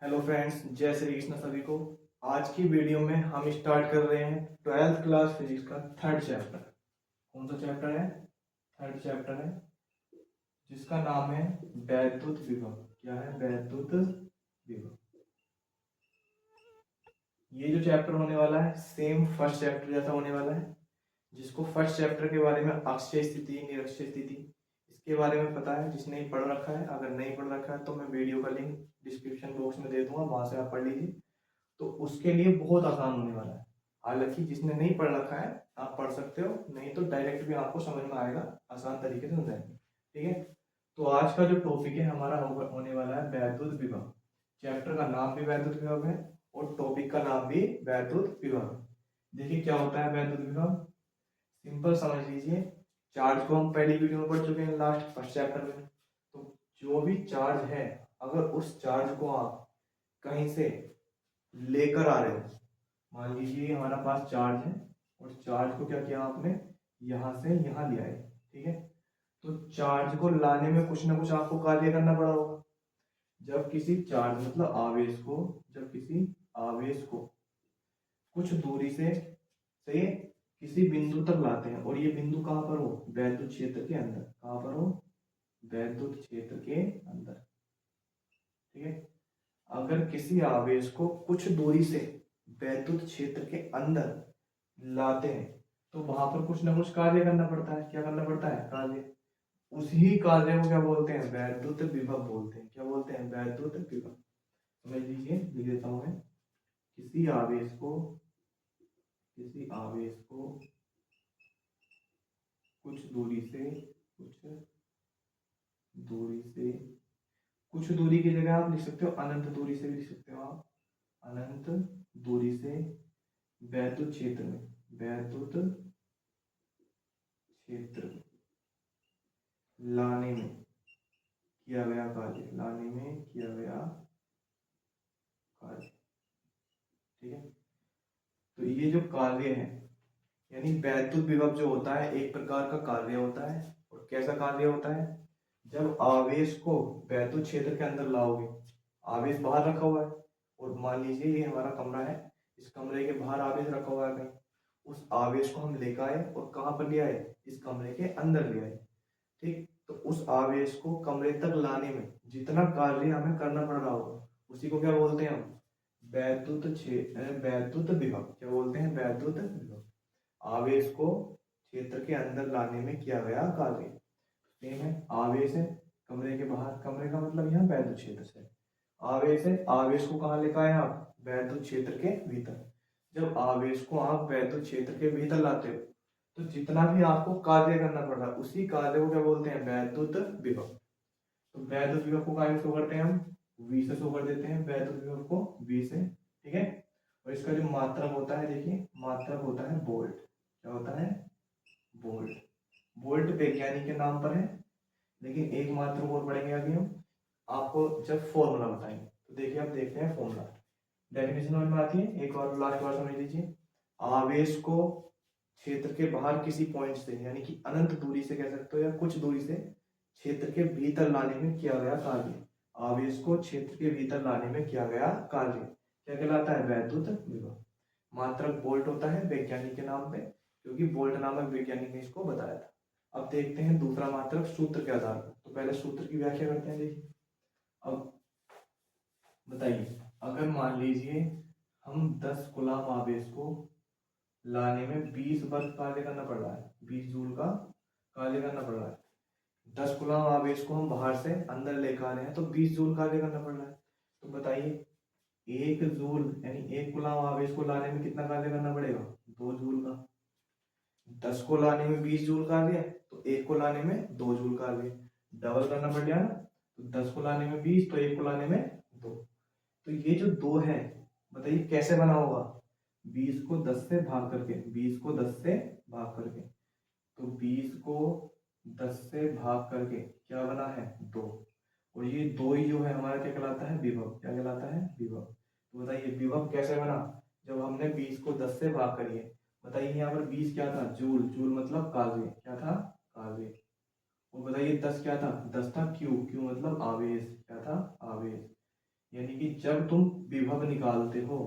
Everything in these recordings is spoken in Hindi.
हेलो फ्रेंड्स, जय श्री कृष्ण सभी को। आज की वीडियो में हम स्टार्ट कर रहे हैं 12th क्लास फिजिक्स का थर्ड चैप्टर। कौन सा चैप्टर है? थर्ड चैप्टर है, जिसका नाम है वैद्युत विभव। क्या है? वैद्युत विभव। ये जो चैप्टर होने वाला है सेम फर्स्ट चैप्टर जैसा होने वाला है। जिसको फर्स्ट चैप्टर के बारे में अक्षय स्थिति, निरक्षय स्थिति, इसके बारे में पता है, जिसने पढ़ रखा है, अगर नहीं पढ़ रखा है तो मैं वीडियो का लिंक डिस्क्रिप्शन बॉक्स में दे दूंगा, वहां से आप पढ़ लीजिए। तो उसके लिए बहुत आसान होने वाला है। हालांकि जिसने नहीं पढ़ रखा है आप पढ़ सकते हो, नहीं तो डायरेक्ट भी आपको समझ में आएगा, आसान तरीके से समझाएंगे। ठीक है, तो आज का जो टॉपिक है हमारा होने वाला है वैद्युत विभव। चैप्टर का नाम भी वैद्युत विभव है और टॉपिक का नाम भी वैद्युत विभव है। देखिए क्या होता है वैद्युत विभव, सिंपल समझ लीजिए। चार्ज को हम पहली वीडियो में पढ़ चुके हैं, लास्ट फर्स्ट चैप्टर में। तो जो भी चार्ज है, अगर उस चार्ज को आप कहीं से लेकर आ रहे हो, मान लीजिए हमारा पास चार्ज है और चार्ज को क्या किया आपने, यहां से यहां ले आए। ठीक है, तो चार्ज को लाने में कुछ ना कुछ आपको कार्य करना पड़ा होगा। जब किसी चार्ज मतलब आवेश को, जब किसी आवेश को कुछ दूरी से किसी बिंदु तक लाते हैं, और ये बिंदु कहां पर हो, वैद्युत क्षेत्र के अंदर। कहां पर हो? वैद्युत क्षेत्र के अंदर। ठीक है, अगर किसी आवेश को कुछ दूरी से वैद्युत क्षेत्र के अंदर लाते हैं तो वहां पर कुछ ना कुछ कार्य करना पड़ता है। क्या करना पड़ता है? कार्य। उसी कार्य को क्या बोलते हैं? वैद्युत विभव बोलते हैं। क्या बोलते हैं? वैद्युत विभव। समझ लीजिए, लिख देता हूं मैं। किसी आवेश को, किसी आवेश को कुछ दूरी से, दूरी से कुछ दूरी की जगह आप लिख सकते हो अनंत दूरी से भी लिख सकते हो आप। अनंत दूरी से वैद्युत क्षेत्र में, वैद्युत क्षेत्र लाने में किया गया कार्य, लाने में किया गया कार्य। ठीक है, तो ये जो कार्य है, यानी वैद्युत विभव जो होता है एक प्रकार का कार्य होता है। और कैसा कार्य होता है? जब आवेश को वैद्युत क्षेत्र के अंदर लाओगे, आवेश बाहर रखा हुआ है, और मान लीजिए ये हमारा कमरा है, इस कमरे के बाहर आवेश रखा हुआ है कहीं। उस आवेश को हम लेकर आए और कहाँ पर ले आए? इस कमरे के अंदर ले आए। ठीक, तो उस आवेश को कमरे तक लाने में जितना कार्य हमें करना पड़ रहा होगा, उसी को क्या बोलते हैं हम? वैद्युत विभव। क्या बोलते हैं? वैद्युत विभव। आवेश को क्षेत्र के अंदर लाने में किया गया कार्य। सेम है, आवेश है कमरे के बाहर, कमरे का मतलब यहाँ वैद्युत क्षेत्र से। आवेश है, आवेश को कहाँ लेकर आए आप? वैद्युत क्षेत्र के भीतर। जब आवेश को आप वैद्युत क्षेत्र के भीतर लाते हो तो जितना भी आपको कार्य करना पड़ रहा है, उसी कार्य को क्या बोलते हैं? वैद्युत विभव। तो वैद्युत विभव को क्या शो करते हैं हम? V से शो कर देते हैं वैद्युत विभव को, V से। ठीक है, और इसका जो मात्रक होता है, देखिए मात्रक होता है वोल्ट। क्या होता है? वोल्ट। वोल्ट वैज्ञानिक के नाम पर है, लेकिन एक मात्रक और पढ़ेंगे अभी हम, आपको जब फॉर्मूला बताएंगे। तो देखिए, आप देखते हैं फॉर्मूला, डेफिनेशन समझ में आती है। एक और लास्ट बार समझ लीजिए। आवेश को क्षेत्र के बाहर किसी पॉइंट से, यानी कि अनंत दूरी से कह सकते हो, या कुछ दूरी से क्षेत्र के भीतर लाने में किया गया कार्य। आवेश को क्षेत्र के भीतर लाने में किया गया कार्य क्या कहलाता है? वैद्युत विभव। मात्रक वोल्ट होता है वैज्ञानिक के नाम पे, क्योंकि वोल्ट नामक वैज्ञानिक ने इसको बताया था। अब देखते हैं दूसरा मात्रक सूत्र के आधार पर। तो पहले सूत्र की व्याख्या करते हैं। देखिए, अब बताइए, अगर मान लीजिए हम 10 कूलम आवेश को लाने में 20 वर्ग कार्य करना पड़ रहा है, 20 जूल का कार्य करना पड़ रहा है। 10 कूलम आवेश को हम बाहर से अंदर लेकर आ रहे हैं तो 20 जूल कार्य करना पड़ रहा है। तो बताइए, 1 जूल यानी 1 कूलम आवेश को लाने में कितना कार्य करना पड़ेगा? 2 जूल का। 10 को लाने में 20 जूल कार्य है, तो 1 को लाने में 2 जूल कार्य, डबल करना पड़ गया ना। तो 10 को लाने में 20, तो 1 को लाने में 2। तो ये जो 2 है, बताइए कैसे बना होगा? 20 को 10 से भाग करके, 20 को 10 से भाग करके, तो 20 को 10 से भाग करके क्या बना है? 2। और ये 2 ही जो है हमारा क्या कहलाता है? विभव। क्या कहलाता है? विभव। तो बताइए विभव कैसे बना? जब हमने 20 को 10 से भाग करिए, बताइए यहाँ पर 20 क्या था? जूल। जूल मतलब कार्य। क्या था? कार्य। और बताइए 10 क्या था? 10 था क्यू। क्यू मतलब आवेश। क्या था? आवेश। यानी कि जब तुम विभव निकालते हो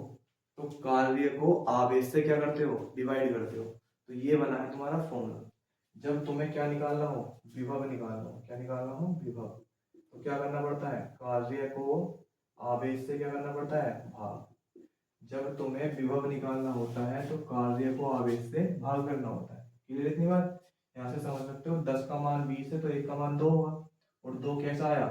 तो कार्य को आवेश से क्या करते हो, डिवाइड करते हो। तो ये बना है तुम्हारा फॉर्मूला। जब तुम्हें क्या निकालना हो, विभव निकालना हो, क्या निकालना हो, विभव, तो क्या करना पड़ता है, कार्य को आवेश से क्या करना पड़ता है, भाग। जब तुम्हें विभव निकालना होता है तो कार्य को आवेश से भाग करना होता है। क्लियर इतनी बात? यहाँ से समझ सकते हो 10 का मान 20 है तो 1 का मान 2 होगा। और 2 कैसा आया,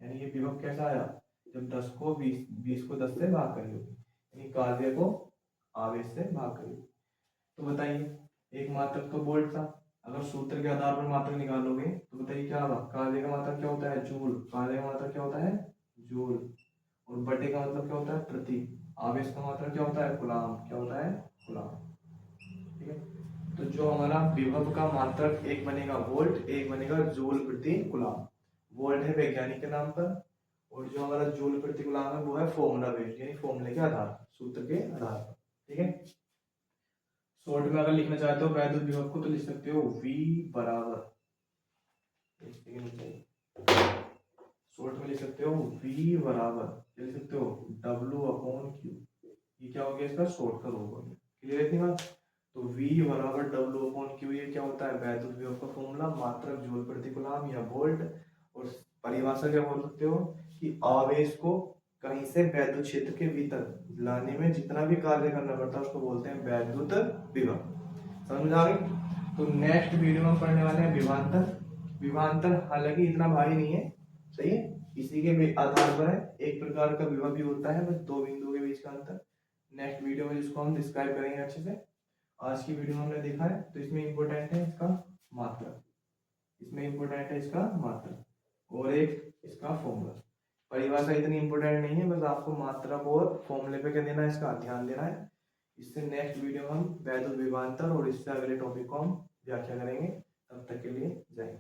यानी ये विभव कैसा आया, जब 10 को 20 को 10 से भाग करी होगी, यानी कार्य को आवेश से भाग करी। तो बताइए, एक मात्रक तो वोल्ट था, अगर सूत्र के आधार पर मात्रक निकालोगे तो बताइए क्या होगा, कार्य का मात्रक क्या होता है, जूल, कार्य का मात्रक क्या होता है, जूल, और बटे का मतलब क्या होता है, प्रति, आवेश का मात्रक क्या होता है, कूलाम, क्या होता है, कूलाम। ठीक है, तो जो हमारा विभव का मात्रक एक बनेगा वोल्ट, एक बनेगा जूल प्रति कूलाम। वोल्ट है वैज्ञानिक के नाम पर, और जो हमारा जूल प्रति कूलाम है वो है फॉर्मूला बेस्ड, यानी फॉर्मूले के आधार, सूत्र के आधार पर। ठीक है, शॉर्ट में अगर लिखना चाहते हो वैद्युत विभव को तो लिख सकते हो V बराबर, शॉर्ट में लिख सकते हो V बराबर, क्या लिख सकते हो, W/Q। ये क्या हो गया, इसका शॉर्ट का रूप हो गया। क्लियर है इतनी बात? तो V बराबर W/Q, ये क्या होता है, वैद्युत विभव का फॉर्मूला, मात्रक जूल प्रति कूलाम या वोल्ट। और परिभाषा क्या बोल सकते हो कि आवेश को कहीं से वैद्युत क्षेत्र के भीतर लाने में जितना भी कार्य करना पड़ता है उसको बोलते हैं वैद्युत विभव। समझ आ गई? तो नेक्स्ट वीडियो में हम पढ़ने वाले हैं विभवांतर। विभवांतर हालांकि इतना भारी नहीं है, सही है, इसी के आधार पर है, एक प्रकार का विभव भी होता है, बस दो बिंदुओं के बीच का अंतर। नेक्स्ट वीडियो में जिसको हम डिस्क्राइब करेंगे अच्छे से। आज की वीडियो में हमने देखा है, तो इसमें इंपॉर्टेंट है इसका मात्रक, इसमें इंपॉर्टेंट है इसका मात्रक, और एक इसका फॉर्मूला। परिभाषा इतनी इंपॉर्टेंट नहीं है, बस आपको मात्रक और फॉर्मूले पे क्या देना है, इसका ध्यान देना है। इससे नेक्स्ट वीडियो में हम वैद्युत विभवांतर और इससे अगले टॉपिक को हम व्याख्या करेंगे। तब तक के लिए जय हिंद।